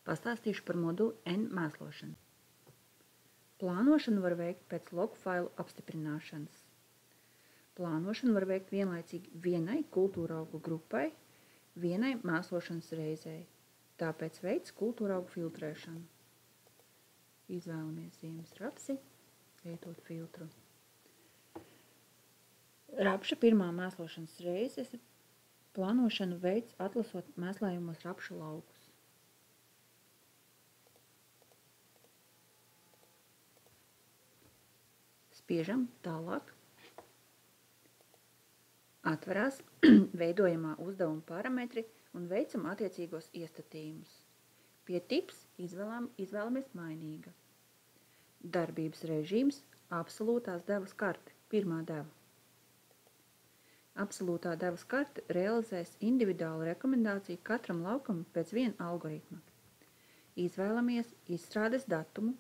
Pastāstīšu par moduli N mēslošanu. Plānošanu var veikt pēc logu failu apstiprināšanas. Plānošanu var veikt vienlaicīgi vienai kultūraugu grupai, vienai mēslošanas reizei. Tāpēc veic kultūraugu filtrēšanu. Izvēlamies ziemas rapsi, lietot filtru. Rapša pirmā mēslošanas reizes plānošanu veids atlasot mēslējumos rapšu laukus. Spiežam tālāk. Atverās veidojamā uzdevuma parametri un veicam attiecīgos iestatījumus. Pie tips izvēlamies mainīga. Darbības režīms absolūtās devas karte, pirmā deva. Absolūtā devas karte realizēs individuālu rekomendāciju katram laukam pēc viena algoritma. Izvēlamies izstrādes datumu.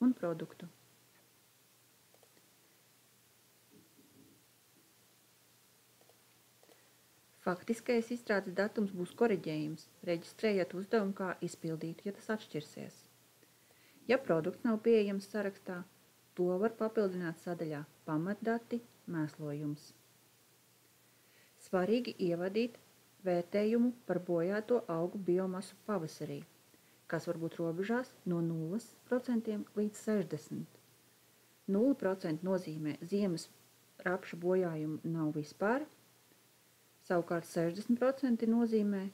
Un produktu. Faktiskais izstrādes datums būs koriģējums, reģistrējot uzdevumu kā izpildītu, ja tas atšķirsies. Ja produkts nav pieejams sarakstā, to var papildināt sadaļā pamatdati, mēslojums. Svarīgi ievadīt vērtējumu par bojāto augu biomasu pavasarī, kas var būt robežās no 0% līdz 60%. 0% nozīmē ziemas rapšu bojājumu nav vispār, savukārt 60% nozīmē,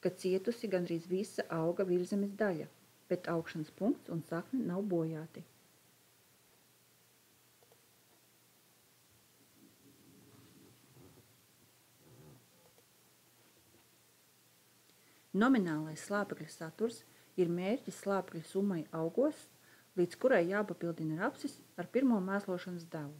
ka cietusi gandrīz visa auga virszemes daļa, bet augšanas punkts un sakne nav bojāti. Nominālais slāpekļa saturs ir mērķis slāpekļa summai augos, līdz kurai jāpapildina rapsis ar pirmo mēslošanas devu.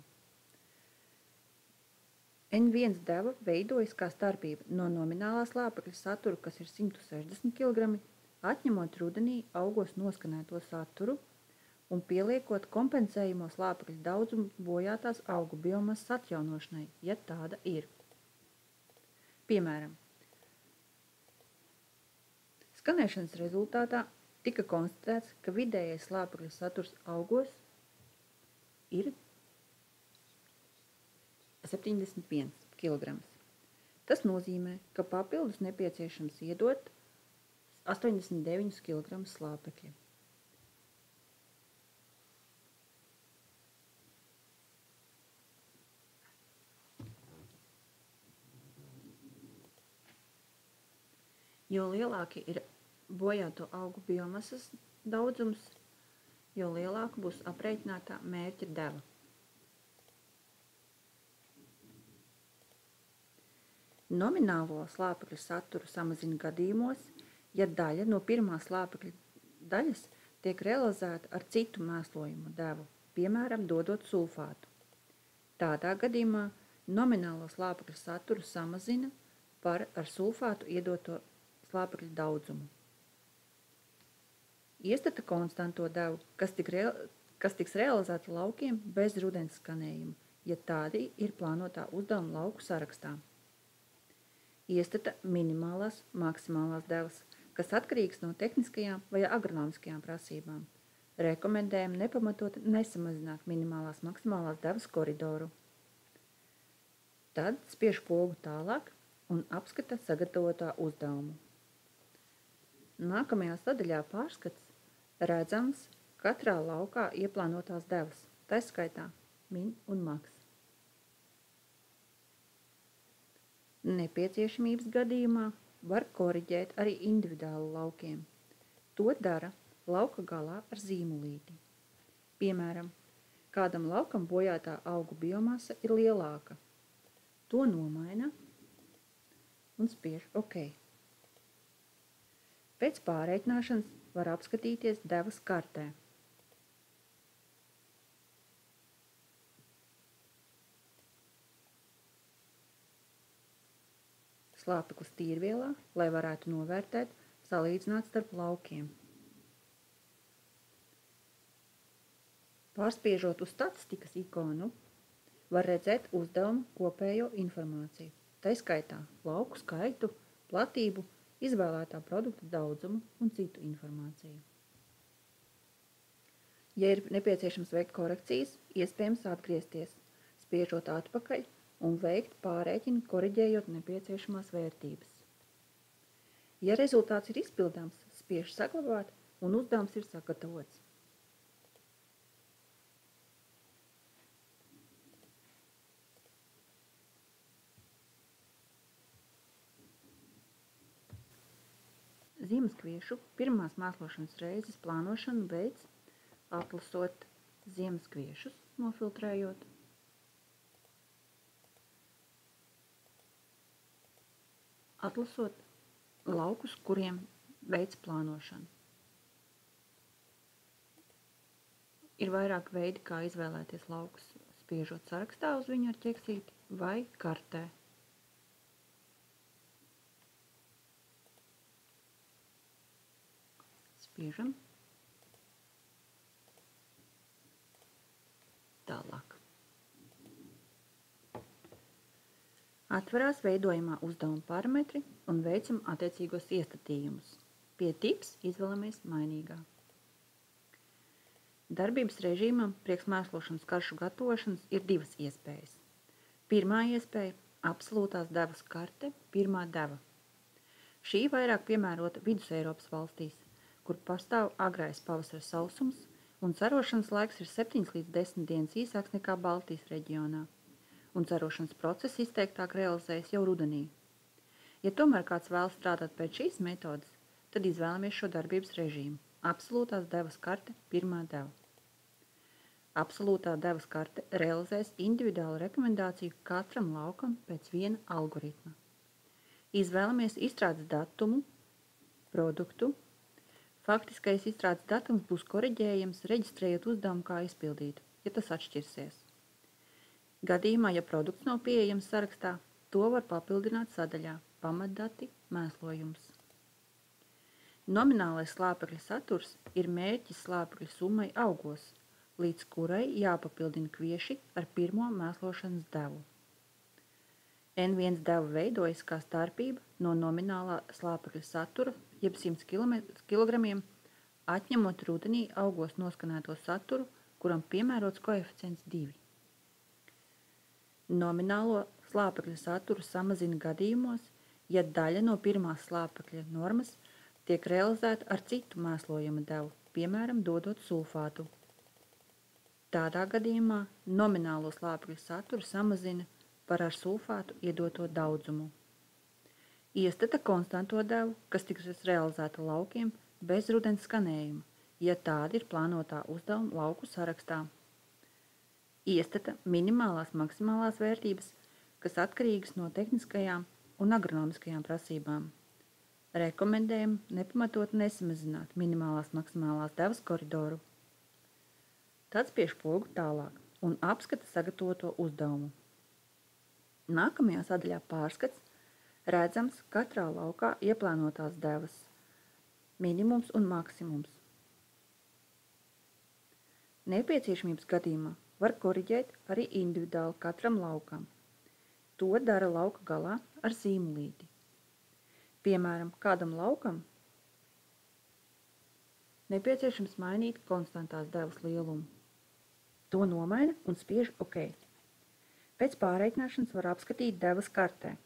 N1 deva veidojas kā starpība no nominālā slāpekļa satura, kas ir 160 kg, atņemot rudenī augos noskanēto saturu un pieliekot kompensējamo slāpekļa daudzumu bojātās augu biomasas atjaunošanai, ja tāda ir. Piemēram, skanēšanas rezultātā tika konstatēts, ka vidējais slāpekļa saturs augos ir 71 kg. Tas nozīmē, ka papildus nepieciešams iedot 89 kg slāpekļa. Jo lielāki ir bojāto augu biomasas daudzums, jo lielāka būs aprēķinātā mērķa deva. Nominālo slāpekļa saturu samazina gadījumos, ja daļa no pirmās slāpekļa daļas tiek realizēta ar citu mēslojumu devu, piemēram, dodot sulfātu. Tādā gadījumā nominālo slāpekļa saturu samazina par ar sulfātu iedoto slāpekļa daudzumu. Iestata konstanto devu, kas tiks realizēta laukiem bez rudens skanējuma, ja tādi ir plānotā uzdevuma lauku sarakstā. Iestata minimālās, maksimālās devas, kas atkarīgs no tehniskajām vai agronomiskajām prasībām. Rekomendējam nepamatot nesamazināt minimālās, maksimālās devas koridoru. Tad spiež pogu tālāk un apskata sagatavotā uzdevumu. Nākamajā sadaļā pārskats redzams katrā laukā ieplānotās devas, taiskaitā min un maks. Nepieciešamības gadījumā var koriģēt arī individuāli laukiem. To dara lauka galā ar zīmulīti. Piemēram, kādam laukam bojātā augu biomasa ir lielāka. To nomaina un spiež OK. Pēc pārreikināšanas var apskatīties devas kartē. Slāpeklis tīrvielā, lai varētu novērtēt, salīdzināt starp laukiem. Pārspiežot uz statistikas ikonu, var redzēt uzdevumu kopējo informāciju. tai skaitā lauku skaitu, platību, izvēlētā produkta daudzumu un citu informāciju. Ja ir nepieciešams veikt korekcijas, iespējams atgriezties, spiežot atpakaļ un veikt pārēķinu, koriģējot nepieciešamās vērtības. Ja rezultāts ir izpildāms, spiež saglabāt un uzdevums ir sagatavots. Ziemaskviešu pirmās mēslošanas reizes plānošanu veids atlasot ziemaskviešus, nofiltrējot, atlasot laukus, kuriem veids plānošanu. Ir vairāk veidi, kā izvēlēties laukus, spiežot sarakstā uz viņu ar ķeksīti vai kartē. Spiežam. Tālāk. Atverās veidojumā uzdevuma parametri un veicam attiecīgos iestatījumus. Pie tips izvēlamies mainīgā. Darbības režīmam priekš mēslošanas karšu gatavošanas ir divas iespējas. Pirmā iespēja – absolūtās devas karte, pirmā deva. Šī vairāk piemērota Vidus Eiropas valstīs, kur pastāv agrais pavasara sausums un cerošanas laiks ir 7 līdz 10 dienas īsāks nekā Baltijas reģionā, un cerošanas process izteiktāk realizējas jau rudenī. Ja tomēr kāds vēlas strādāt pēc šīs metodas, tad izvēlamies šo darbības režīmu – absolūtās devas karte, pirmā deva. Absolūtā devas karte realizēs individuālu rekomendāciju katram laukam pēc viena algoritma. Izvēlamies izstrādes datumu, produktu. Faktiskais izstrādes datums būs koriģējams, reģistrējot uzdevumu kā izpildītu, ja tas atšķirsies. Gadījumā, ja produkts nav pieejams sarakstā, to var papildināt sadaļā pamatdati, mēslojums. Nominālais slāpekļa saturs ir mērķis slāpekļa summai augos, līdz kurai jāpapildina kvieši ar pirmo mēslošanas devu. N1 deva veidojas kā starpība no nominālā slāpekļa satura, jeb 100 kg, atņemot rudenī augos noskanēto saturu, kuram piemērots koeficients 2. Nominālo slāpekļa saturu samazina gadījumos, ja daļa no pirmās slāpekļa normas tiek realizēta ar citu mēslojuma devu, piemēram, dodot sulfātu. Tādā gadījumā nominālo slāpekļa saturu samazina par ar sulfātu iedoto daudzumu. Iestata konstanto devu, kas tiks realizēta laukiem bez rudens skanējuma, ja tāda ir plānotā uzdevuma lauku sarakstā. Iestata minimālās maksimālās vērtības, kas atkarīgas no tehniskajām un agronomiskajām prasībām. Rekomendējam nepamatot nesamazināt minimālās maksimālās devas koridoru. Tad spiež pogu tālāk un apskata sagatavoto uzdevumu. Nākamajā sadaļā pārskats redzams katrā laukā ieplānotās devas, minimums un maksimums. Nepieciešamības gadījumā var koriģēt arī individuāli katram laukam. To dara lauka galā ar zīmolīti. Piemēram, kādam laukam nepieciešams mainīt konstantās devas lielumu. To nomaina un spiež OK. Pēc pārreikināšanas var apskatīt devas kartē,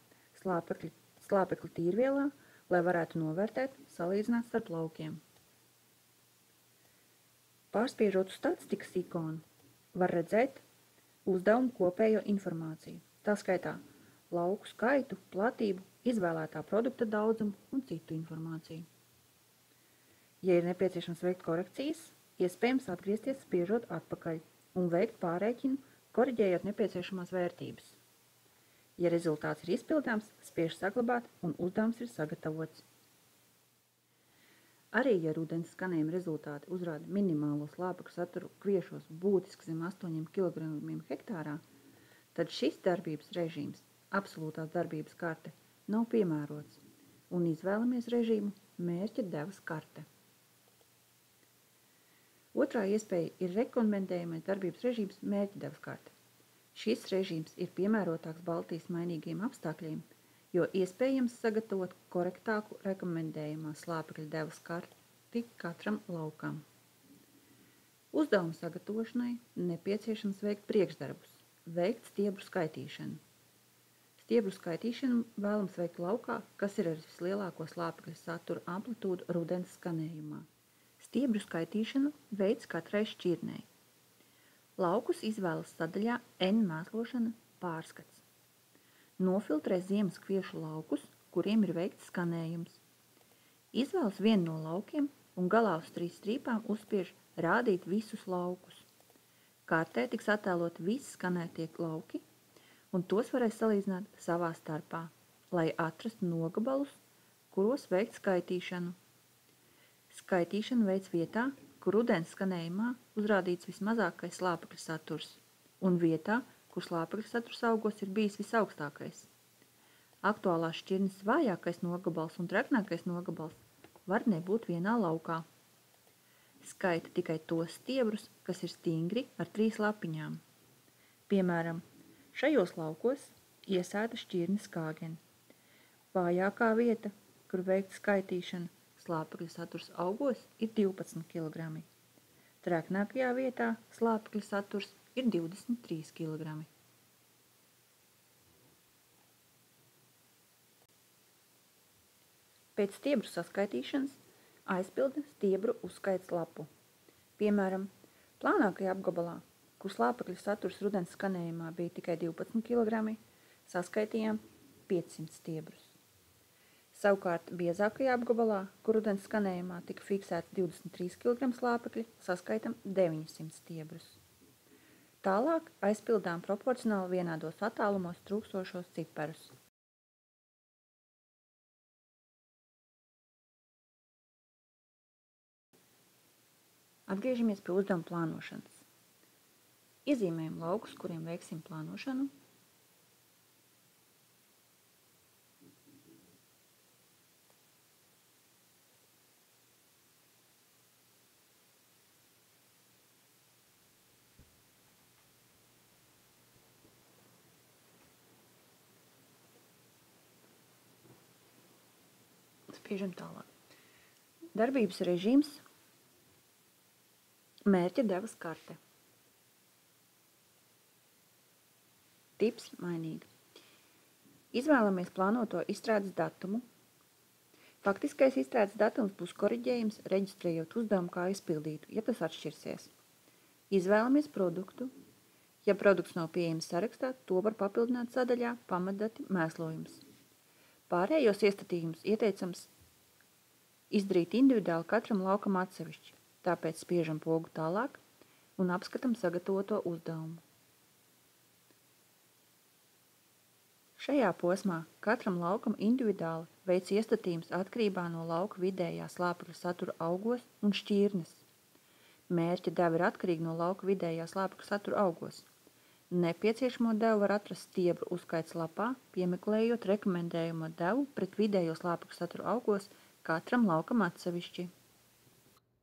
slāpekļa tīrvielā, lai varētu novērtēt, salīdzināt starp laukiem. Pārspiežot uz statistikas ikonu, var redzēt uzdevumu kopējo informāciju, tā skaitā lauku skaitu, platību, izvēlētā produkta daudzumu un citu informāciju. Ja ir nepieciešams veikt korekcijas, iespējams atgriezties spiežot atpakaļ un veikt pārēķinu, koriģējot nepieciešamās vērtības. Ja rezultāts ir izpildāms, spiež saglabāt un uzdevums ir sagatavots. Arī, ja rudens skanējuma rezultāti uzrāda minimālo slāpekļu saturu kviešos būtiski zem 8 kg hektārā, tad šis darbības režīms, absolūtās darbības karte, nav piemērots un izvēlamies režīmu mērķa devas karte. Otrā iespēja ir rekomendējamais darbības režīms mērķa devas karte. Šis režīms ir piemērotāks Baltijas mainīgiem apstākļiem, jo iespējams sagatavot korektāku rekomendējumā slāpekļa devas karti katram laukam. Uzdevuma sagatavošanai nepieciešams veikt priekšdarbus, veikt stiebru skaitīšanu. Stiebru skaitīšanu vēlams veikt laukā, kas ir ar vislielāko slāpekļa satura amplitūdu rudens skanējumā. Stiebru skaitīšanu veids katrai šķirnei. Laukus izvēlas sadaļā N mēslošana pārskats. Nofiltrē ziemas kviešu laukus, kuriem ir veikts skanējums. Izvēlas vienu no laukiem un galā uz 3 strīpām uzspiež rādīt visus laukus. Kartē tiks attēlot visi skanētie lauki, un tos varēs salīdzināt savā starpā, lai atrastu nogabalus, kuros veikt skaitīšanu. Skaitīšanu veids vietā, kur rudens skanējumā uzrādīts vismazākais slāpekļa saturs, un vietā, kur slāpekļa saturs augos ir bijis visaugstākais. Aktuālās šķirnes vājākais nogabals un traknākais nogabals var nebūt vienā laukā. Skaita tikai tos stiebrus, kas ir stingri ar 3 lapiņām. Piemēram, šajos laukos iesēta šķirne skāgeni. Vājākā vieta, kur veikt skaitīšana, slāpekļa saturs augos ir 12 kg. Traknākajā vietā slāpekļa saturs ir 23 kg. Pēc stiebru saskaitīšanas aizpilda stiebru uzskaits lapu. Piemēram, plānākajā apgabalā, kur slāpekļa saturs rudens skanējumā bija tikai 12 kg, saskaitījām 500 stiebrus. Savukārt biezākajā apgabalā, kur rudens skanējumā tika fiksēts 23 kg slāpekļi, saskaitam 900 stiebrus. Tālāk aizpildām proporcionāli vienādos attālumos trūkstošos ciparus. Atgriežamies pie uzdevuma plānošanas. Iezīmējam laukus, kuriem veiksim plānošanu. Spiežam tālāk. Darbības režīms. Mērķa devas karte. Tips mainīt. Izvēlamies plānoto izstrādes datumu. Faktiskais izstrādes datums būs koriģējums, reģistrējot uzdevumu kā izpildītu, ja tas atšķirsies. Izvēlamies produktu. Ja produkts nav pieejams sarakstā, to var papildināt sadaļā pamatdati mēslojums. Pārējos iestatījumus ieteicams izdarīt individuāli katram laukam atsevišķi. Tāpēc spiežam pogu tālāk un apskatam sagatavoto uzdevumu. Šajā posmā katram laukam individuāli veic iestatījums atkarībā no lauka vidējā slāpekļa satura augos un šķirnes. Mērķa deva ir atkarīga no lauka vidējā slāpekļa satura augos. Nepieciešamo devu var atrast stiebru uzskaits lapā, piemeklējot rekomendējumo devu pret vidējo slāpekļa satura augos katram laukam atsevišķi.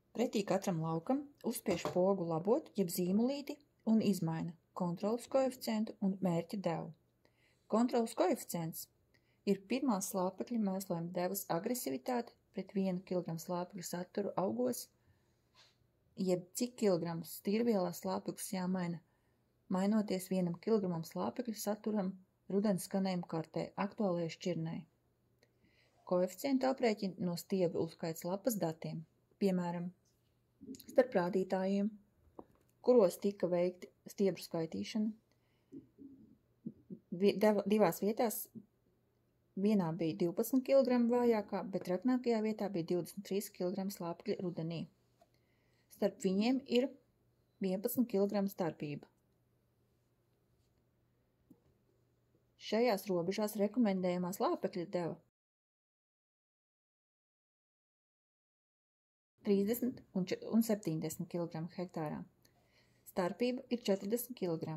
Pretī katram laukam uzspiež pogu labot, jeb zīmolīti un izmaina kontroles koeficientu un mērķa devu. Kontroles koeficients ir pirmās slāpekļa mēslojuma devas agresivitāte pret 1 kg slāpekļa saturu augos, jeb cik kilogramus tīrvielās slāpeklis jāmaina, mainoties 1 kg slāpekļa saturam rudens skanējuma kartē aktuālajai šķirnei. Koeficientu aprēķina no stiebru uzskaits lapas datiem, piemēram, starp rādītājiem, kuros tika veikti stiebru skaitīšana. Divās vietās vienā bija 12 kg vājākā, bet traknākajā vietā bija 23 kg slāpekļa rudenī. Starp viņiem ir 11 kg starpība. Šajās robežās rekomendējamā slāpekļa deva 30 un 70 kg hektārā. Starpība ir 40 kg.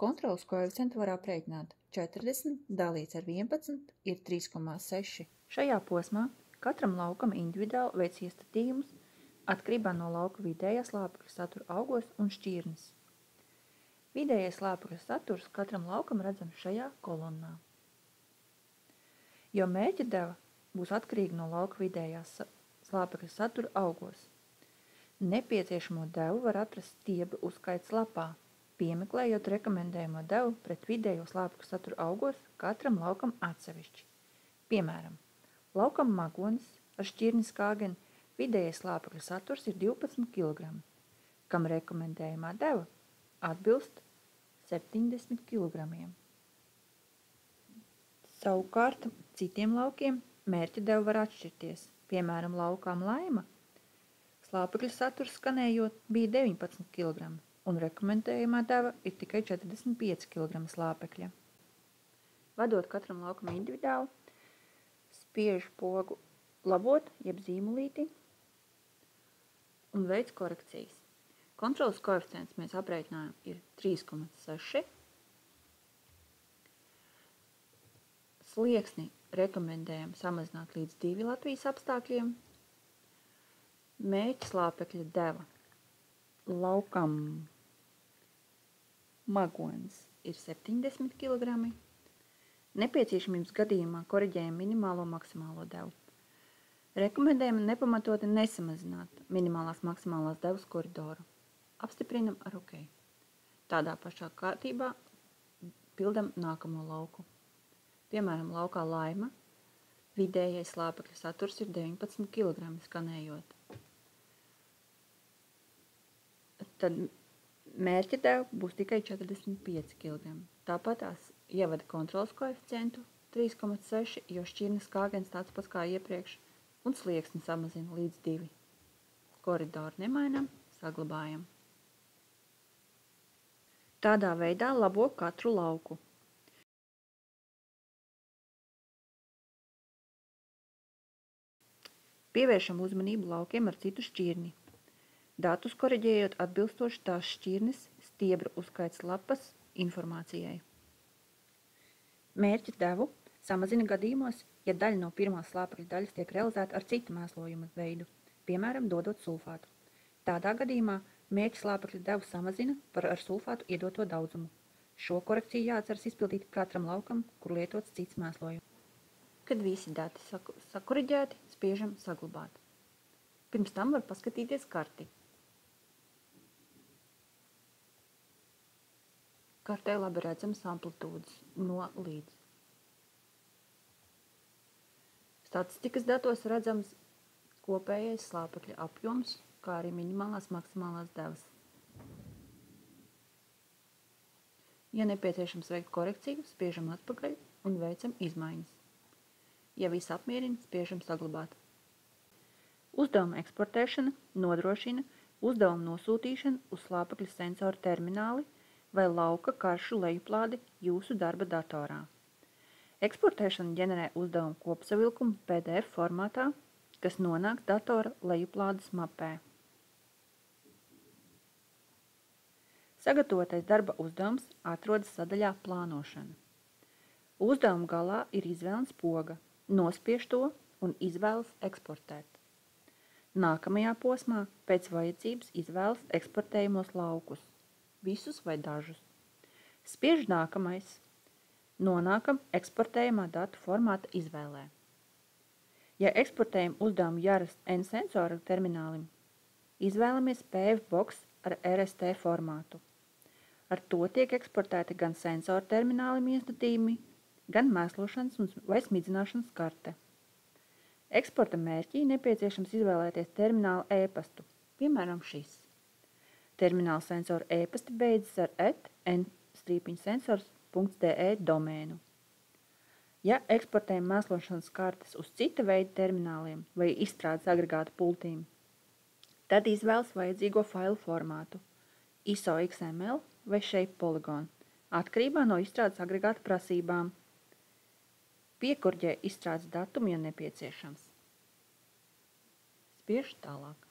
Kontroles koeficientu var aprēķināt 40 dalīts ar 11 ir 3,6. Šajā posmā katram laukam individuāli veic iestatījumus atkarībā no lauka vidējā slāpekļa satura augos un šķirnes. Vidējais slāpekļa saturs katram laukam redzams šajā kolonnā. Jo mērķa deva būs atkarīga no lauka vidējās slāpekļa satura augos. Nepieciešamo devu var atrast stiebru uzskaits lapā, piemeklējot rekomendējumo devu pret vidējo slāpekļa satura augos katram laukam atsevišķi. Piemēram, laukam Magonis ar šķirni skāgeni vidējais slāpekļa saturs ir 12 kg, kam rekomendējumā deva atbilst 70 kg. Savukārt, citiem laukiem mērķa deva var atšķirties. Piemēram, laukām Laima slāpekļa saturs skanējot bija 19 kg, un rekomendējumā deva ir tikai 45 kg slāpekļa. Vadot katram laukam individuāli, spiež pogu labot, jeb zīmulīti, un veids korekcijas. Kontrolas koeficients mēs aprēķinājām ir 3,6. Slieksni rekomendējam samazināt līdz 2 Latvijas apstākļiem. Mērķa slāpekļa deva laukam Magonis ir 70 kg. Nepieciešamības gadījumā koriģējam minimālo maksimālo devu. Rekomendējam nepamatoti nesamazināt minimālās maksimālās devas koridoru. Apstiprinam ar OK. Tādā pašā kārtībā pildam nākamo lauku. Piemēram, laukā Laima vidējais slāpekļa saturs ir 19 kg skanējot. Tad mērķa deva būs tikai 45 kg. Tāpatās ievada kontrolas koeficientu 3,6, jo šķirnes kāgens tāds pats kā iepriekš, un slieksni samazina līdz 2. Koridoru nemainam, saglabājam. Tādā veidā labo katru lauku. Pievēršam uzmanību laukiem ar citu šķirni. Datus koriģējot atbilstoši tās šķirnes stiebra uzskaits lapas informācijai. Mērķa devu samazina gadījumos, ja daļa no pirmās slāpekļa daļas tiek realizēta ar citu mēslojuma veidu, piemēram, dodot sulfātu. Tādā gadījumā mērķa slāpekļa devu samazina par ar sulfātu iedoto daudzumu. Šo korekciju jāatceras izpildīt katram laukam, kur lietots cits mēslojums. Kad visi dati sakoriģēti, spiežam saglabāt. Pirms tam var paskatīties karti. Kartē labi redzams amplitūdas no līdz. Statistikas datos redzams kopējais slāpekļa apjoms, kā arī minimālās maksimālās devas. Ja nepieciešams veikt korekciju, spiežam atpakaļ un veicam izmaiņas. Ja viss apmierina, spiežam saglabāt. Uzdevuma eksportēšana nodrošina uzdevumu nosūtīšanu uz slāpekļa sensoru termināli vai lauka karšu lejuplādi jūsu darba datorā. Eksportēšana ģenerē uzdevumu kopsavilkumu PDF formātā, kas nonāk datora lejuplādes mapē. Sagatavotais darba uzdevums atrodas sadaļā plānošana. Uzdevuma galā ir izvēles poga, nospiež to un izvēles eksportēt. Nākamajā posmā pēc vajadzības izvēles eksportējumos laukus, visus vai dažus. Spiež nākamais, nonākam eksportējumā datu formāta izvēlē. Ja eksportējam uzdevumu jārast N-sensora terminālim, izvēlamies PF-box ar RST formātu. Ar to tiek eksportēti gan sensora terminālim iestatījumi, gan mēslošanas vai smidzināšanas karte. Eksporta mērķī nepieciešams izvēlēties termināla e-pastu, piemēram šis. Termināla sensora e-pasti beidzas ar n-sensors.de domēnu. Ja eksportējam mēslošanas kartes uz cita veida termināliem vai izstrādes agregātu pultīm, tad izvēlas vajadzīgo failu formātu ISO XML vai Shape Polygon, atkarībā no izstrādes agregāta prasībām. Piekorģē izstrādes datumu, ja nepieciešams. Spiež tālāk.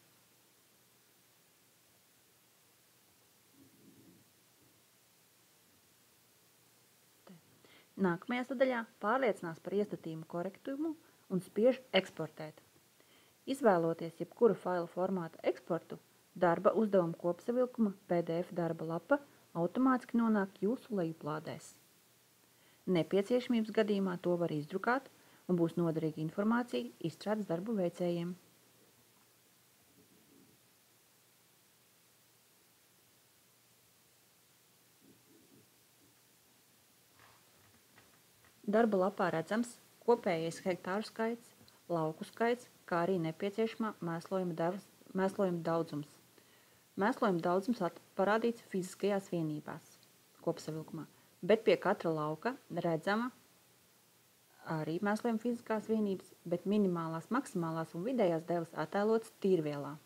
Nākamajā sadaļā pārliecinās par iestatījumu korektumu un spiež eksportēt. Izvēloties jebkuru failu formāta eksportu, darba uzdevuma kopsavilkuma PDF darba lapa automātiski nonāk jūsu lejuplādēs. Nepieciešamības gadījumā to var izdrukāt un būs noderīga informācija izstrādes darbu veicējiem. Darba lapā redzams kopējais hektāru skaits, lauku skaits, kā arī nepieciešamā mēslojuma daudzums. Mēslojuma daudzums parādīts fiziskajās vienībās kopsavilkumā, bet pie katra lauka redzama arī mēslojuma fiziskās vienības, bet minimālās, maksimālās un vidējās devas attēlotas tīrvielā.